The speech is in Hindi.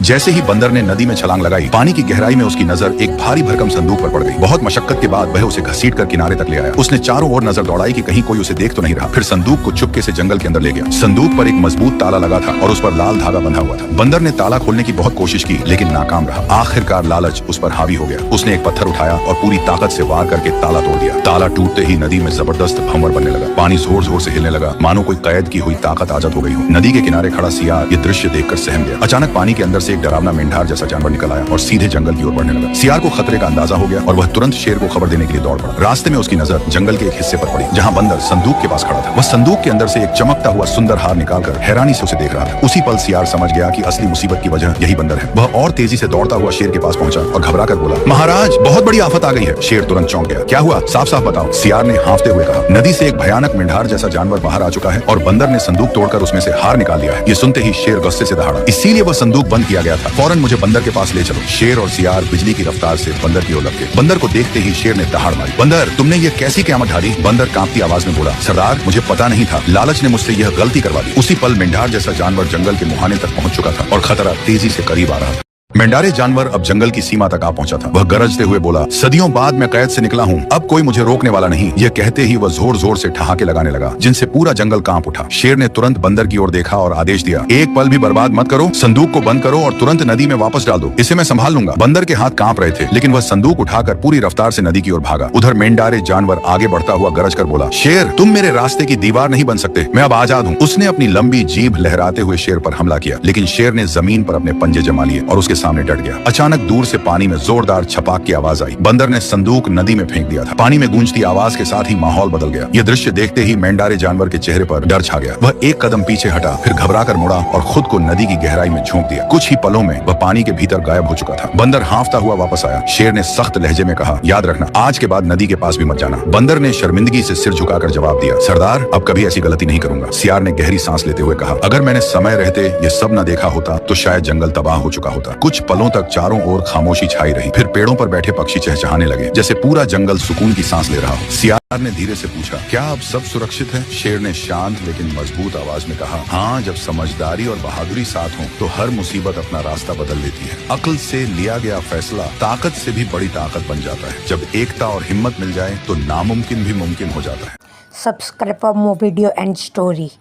जैसे ही बंदर ने नदी में छलांग लगाई, पानी की गहराई में उसकी नजर एक भारी भरकम संदूक पर पड़ गई। बहुत मशक्कत के बाद वह उसे घसीट कर किनारे तक ले आया। उसने चारों ओर नजर दौड़ाई कि कहीं कोई उसे देख तो नहीं रहा। फिर संदूक को चुपके से जंगल के अंदर ले गया। संदूक पर एक मजबूत ताला लगा था और उस पर लाल धागा बंधा हुआ था। बंदर ने ताला खोलने की बहुत कोशिश की, लेकिन नाकाम रहा। आखिरकार लालच उस पर हावी हो गया। उसने एक पत्थर उठाया और पूरी ताकत से वार करके ताला तोड़ दिया। ताला टूटते ही नदी में जबरदस्त भंवर बनने लगा। पानी जोर जोर से हिलने लगा, मानो कोई कैद की हुई ताकत आजाद हो गई हो। नदी के किनारे खड़ा सियार ये दृश्य देखकर सहम गया। अचानक पानी के अंदर से एक डरावना मेंढार जैसा जानवर निकल आया और सीधे जंगल की ओर बढ़ने लगा। सियार को खतरे का अंदाजा हो गया और वह तुरंत शेर को खबर देने के लिए दौड़ पड़ा। रास्ते में उसकी नजर जंगल के एक हिस्से पर पड़ी, जहां बंदर संदूक के पास खड़ा था। वह संदूक के अंदर से एक चमकता हुआ सुंदर हार निकालकर हैरानी से उसे देख रहा था। उसी पल सियार समझ गया कि असली मुसीबत की वजह यही बंदर है। वह और तेजी से दौड़ता हुआ शेर के पास पहुंचा और घबरा कर बोला, महाराज बहुत बड़ी आफत आ गई है। शेर तुरंत चौंक गया। क्या हुआ, साफ साफ बताओ। सियार ने हाँफते हुए कहा, नदी से एक भयानक मेंढार जैसा जानवर बाहर आ चुका है और बंदर ने संदूक तोड़कर उसमें से हार निकाल लिया है। ये सुनते ही शेर गुस्से से दहाड़ा, इसीलिए वह संदूक बंद किया गया था। फौरन मुझे बंदर के पास ले चलो। शेर और सियार बिजली की रफ्तार से बंदर की ओर लग गए। बंदर को देखते ही शेर ने दहाड़ मारी। बंदर, तुमने ये कैसी क़यामत ढाली? बंदर कांपती आवाज में बोला, सरदार मुझे पता नहीं था, लालच ने मुझसे यह गलती करवा दी। उसी पल मेंढार जैसा जानवर जंगल के मुहाने तक पहुंच चुका था और खतरा तेजी से करीब आ रहा था। मेंढारे जानवर अब जंगल की सीमा तक आ पहुंचा था। वह गरजते हुए बोला, सदियों बाद मैं कैद से निकला हूँ, अब कोई मुझे रोकने वाला नहीं। यह कहते ही वह जोर जोर से ठहाके लगाने लगा, जिनसे पूरा जंगल कांप उठा। शेर ने तुरंत बंदर की ओर देखा और आदेश दिया, एक पल भी बर्बाद मत करो, संदूक को बंद करो और तुरंत नदी में वापस डाल दो, इसे मैं संभाल लूंगा। बंदर के हाथ कांप रहे थे, लेकिन वह संदूक उठाकर पूरी रफ्तार से नदी की ओर भागा। उधर मेंढारे जानवर आगे बढ़ता हुआ गरज कर बोला, शेर तुम मेरे रास्ते की दीवार नहीं बन सकते, मैं अब आजाद हूँ। उसने अपनी लंबी जीभ लहराते हुए शेर पर हमला किया, लेकिन शेर ने जमीन पर अपने पंजे जमा लिए और उसके सामने डट गया। अचानक दूर से पानी में जोरदार छपाक की आवाज आई। बंदर ने संदूक नदी में फेंक दिया था। पानी में गूंजती आवाज के साथ ही माहौल बदल गया। यह दृश्य देखते ही मेंढारे जानवर के चेहरे पर डर छा गया। वह एक कदम पीछे हटा, फिर घबरा कर मुड़ा और खुद को नदी की गहराई में झोंक दिया। कुछ ही पलों में वह पानी के भीतर गायब हो चुका था। बंदर हांफता हुआ वापस आया। शेर ने सख्त लहजे में कहा, याद रखना, आज के बाद नदी के पास भी मत जाना। बंदर ने शर्मिंदगी से सिर झुकाकर जवाब दिया, सरदार अब कभी ऐसी गलती नहीं करूंगा। सियार ने गहरी सांस लेते हुए कहा, अगर मैंने समय रहते ये सब न देखा होता तो शायद जंगल तबाह हो चुका होता। कुछ पलों तक चारों ओर खामोशी छाई रही। फिर पेड़ों पर बैठे पक्षी चहचहाने लगे, जैसे पूरा जंगल सुकून की सांस ले रहा हो। सियार ने धीरे से पूछा, क्या अब सब सुरक्षित है? शेर ने शांत लेकिन मजबूत आवाज में कहा, हाँ, जब समझदारी और बहादुरी साथ हो तो हर मुसीबत अपना रास्ता बदल लेती है। अक्ल से लिया गया फैसला ताकत से भी बड़ी ताकत बन जाता है। जब एकता और हिम्मत मिल जाए तो नामुमकिन भी मुमकिन हो जाता है। Subscribe for more video and story.